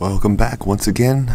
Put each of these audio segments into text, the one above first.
Welcome back once again.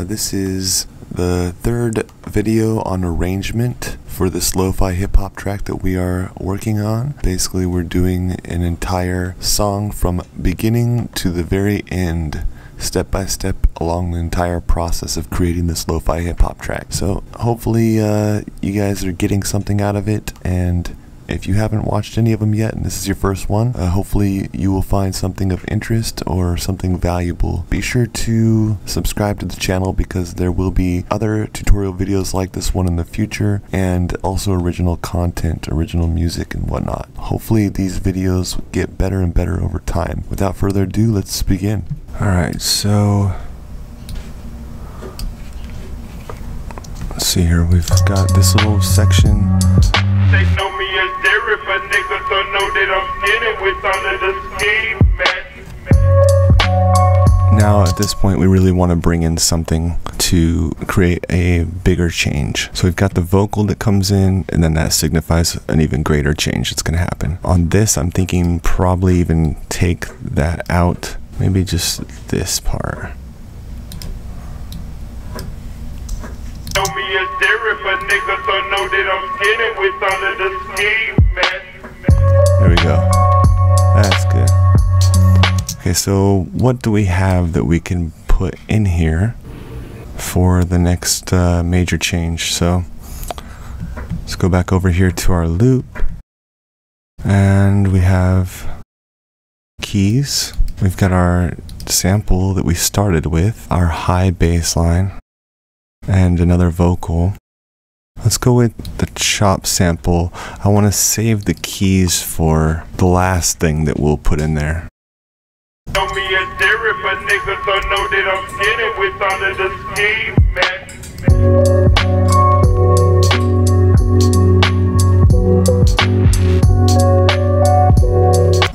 This is the third video on arrangement for this Lofi Hip Hop track that we are working on. Basically, we're doing an entire song from beginning to the very end, step by step along the entire process of creating this Lofi Hip Hop track. So hopefully you guys are getting something out of it, and if you haven't watched any of them yet and this is your first one, hopefully you will find something of interest or something valuable. Be sure to subscribe to the channel because there will be other tutorial videos like this one in the future, and also original content, original music and whatnot. Hopefully these videos get better and better over time. Without further ado, let's begin. Alright, so let's see here. We've got this little section. They know me as Derek, but niggas don't know that I'm skinning with all of the scheme, man. Now at this point we really want to bring in something to create a bigger change. So we've got the vocal that comes in, and then that signifies an even greater change that's going to happen. On this I'm thinking probably even take that out, maybe just this part. Know me as Derek, but niggas don't know that I'm skinning with all of the scheme, man. There we go. That's good. Okay, so what do we have that we can put in here for the next major change? So let's go back over here to our loop, and we have keys. We've got our sample that we started with, our high bass line, and another vocal. Let's go with the chop sample. I want to save the keys for the last thing that we'll put in there. Know me as Derek, but niggas don't know that I'm skinning with all of the scheme, man.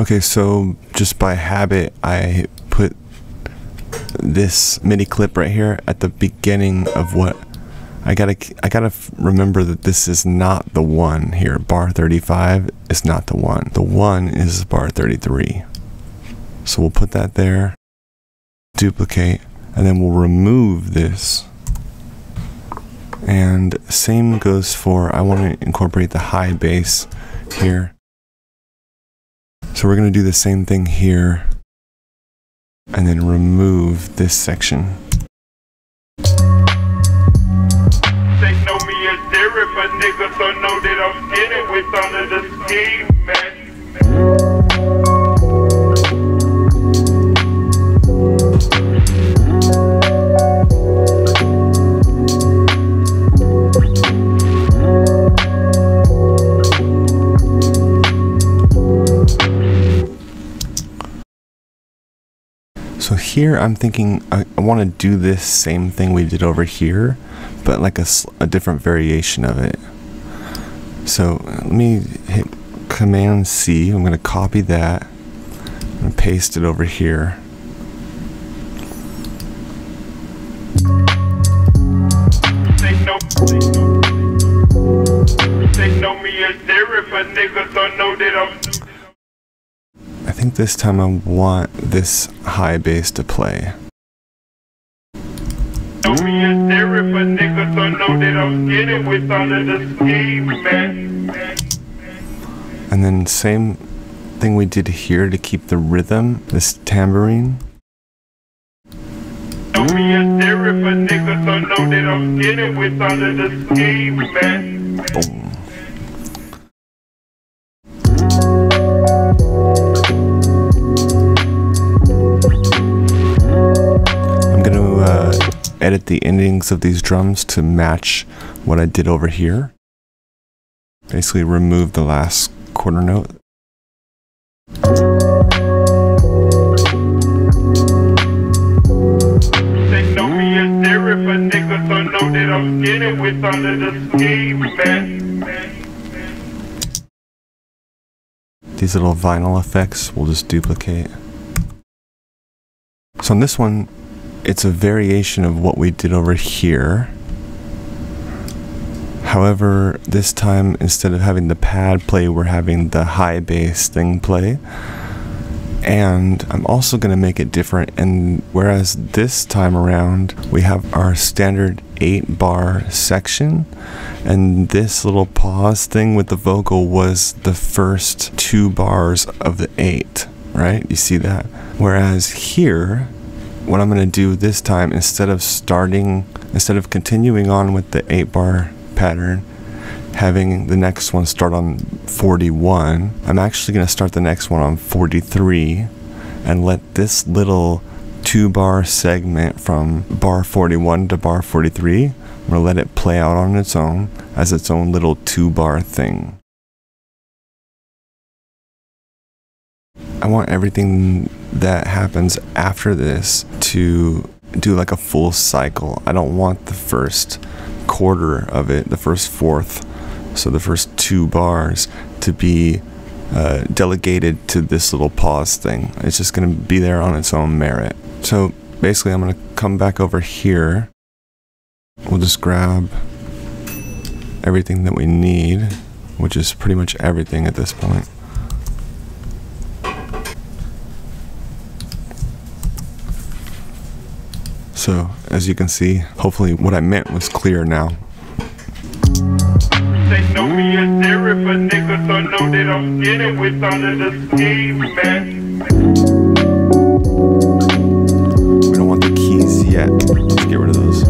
Okay, so just by habit, I put this MIDI clip right here at the beginning of what I gotta remember that this is not the one here. Bar 35 is not the one. The one is bar 33. So we'll put that there, duplicate, and then we'll remove this. And same goes for, I want to incorporate the high bass here. So we're gonna do the same thing here, and then remove this section. They know me as Derek, but niggas don't know that I'm skinning with all of the scheme, man. So here I'm thinking I want to do this same thing we did over here, but like a different variation of it. So let me hit Command C. I'm going to copy that and paste it over here. They know me as Derek, but niggas don't know that I'm. I think this time I want this high bass to play. Know me as Derek, but niggas don't know that I'm skinning with all of the scheme, man. And then same thing we did here to keep the rhythm, this tambourine. Know me as Derek, but niggas don't know that I'm skinning with all of the scheme, man. Boom. Edit the endings of these drums to match what I did over here. Basically remove the last quarter note. They know me as Derek, but niggas don't know that I'm skinning with all of the scheme, man. These little vinyl effects we'll just duplicate. So on this one, it's a variation of what we did over here. However, this time instead of having the pad play, we're having the high bass thing play. And I'm also going to make it different, and whereas this time around we have our standard 8-bar section, and this little pause thing with the vocal was the first 2 bars of the 8, right? You see that? Whereas here, what I'm going to do this time, instead of continuing on with the 8-bar pattern, having the next one start on 41, I'm actually going to start the next one on 43 and let this little 2-bar segment from bar 41 to bar 43, I'm going to let it play out on its own as its own little 2-bar thing. I want everything that happens after this to do like a full cycle. I don't want the first quarter of it, the first fourth, so the first 2 bars, to be delegated to this little pause thing. It's just going to be there on its own merit. So basically I'm going to come back over here. We'll just grab everything that we need, which is pretty much everything at this point. So as you can see, hopefully what I meant was clear now. They know me as there if a nigga don't know that I'm getting with all of the scheme, man. We don't want the keys yet. Let's get rid of those.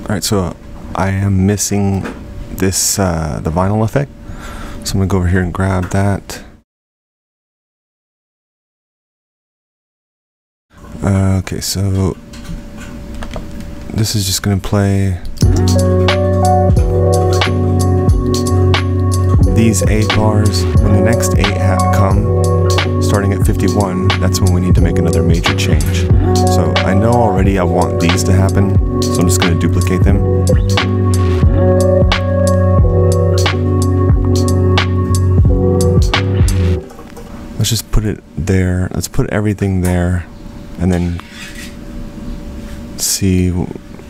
Alright, so I am missing this, the vinyl effect. So I'm gonna go over here and grab that. Okay, so this is just gonna play these 8 bars. When the next 8 come, starting at 51, that's when we need to make another major change. So I know already I want these to happen, so I'm just gonna duplicate them. Let's just put it there. Let's put everything there, and then see.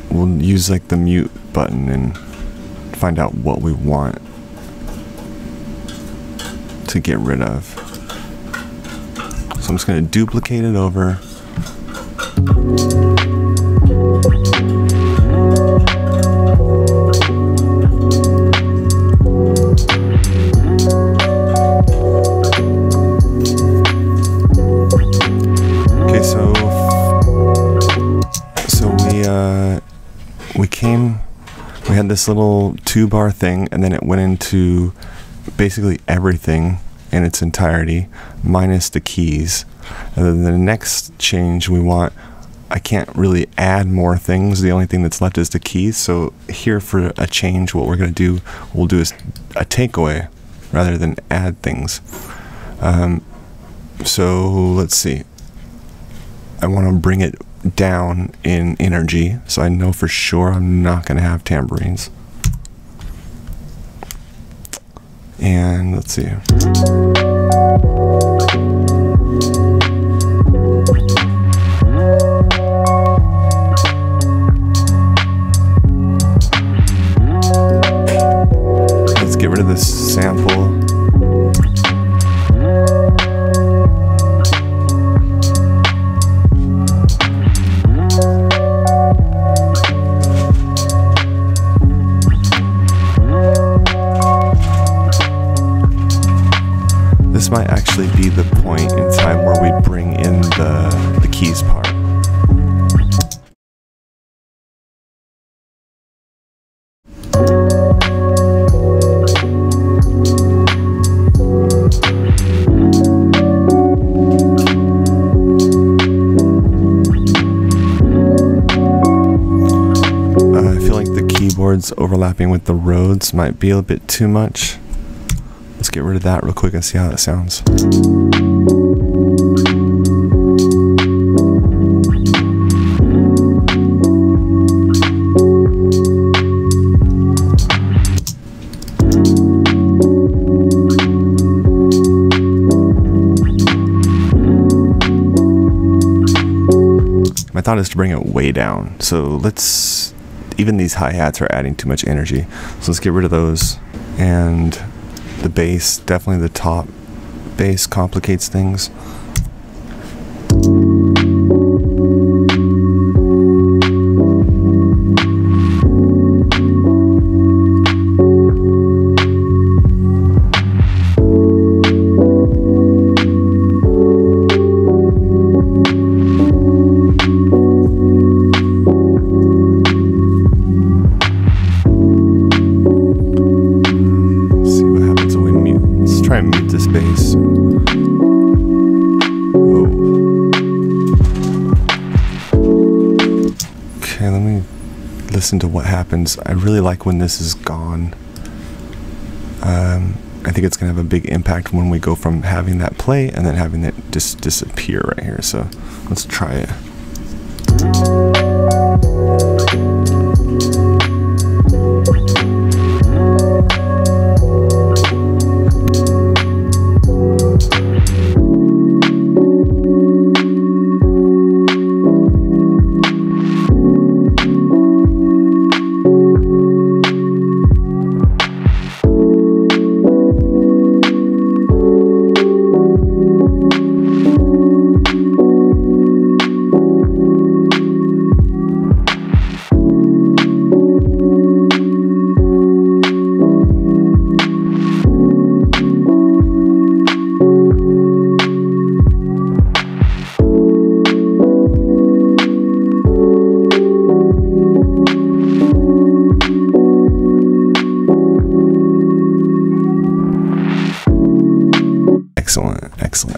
We'll use like the mute button and find out what we want to get rid of. So I'm just going to duplicate it over. We had this little 2-bar thing, and then it went into basically everything in its entirety, minus the keys. And then the next change we want, I can't really add more things. The only thing that's left is the keys. So here for a change, what we're going to do, we'll do is a takeaway rather than add things. So let's see. I want to bring it down in energy, so I know for sure I'm not going to have tambourines. And let's see. Let's get rid of this sample. This might actually be the point in time where we bring in the keys part. I feel like the keyboards overlapping with the Rhodes might be a bit too much. Let's get rid of that real quick and see how that sounds. thought is to bring it way down. So even these hi-hats are adding too much energy. So let's get rid of those. And the bass, definitely the top bass complicates things. Try and mute this bass. Oh. Okay, let me listen to what happens. I really like when this is gone. I think it's gonna have a big impact when we go from having that play and then having it just disappear right here. So let's try it.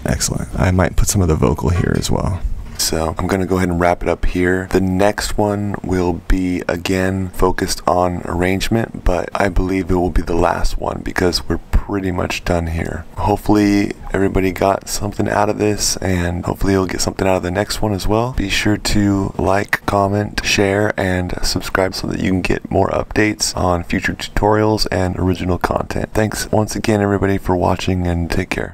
Excellent. I might put some of the vocal here as well. So I'm going to go ahead and wrap it up here. The next one will be again focused on arrangement, but I believe it will be the last one because we're pretty much done here. Hopefully everybody got something out of this, and hopefully you'll get something out of the next one as well. Be sure to like, comment, share, and subscribe so that you can get more updates on future tutorials and original content. Thanks once again everybody for watching, and take care.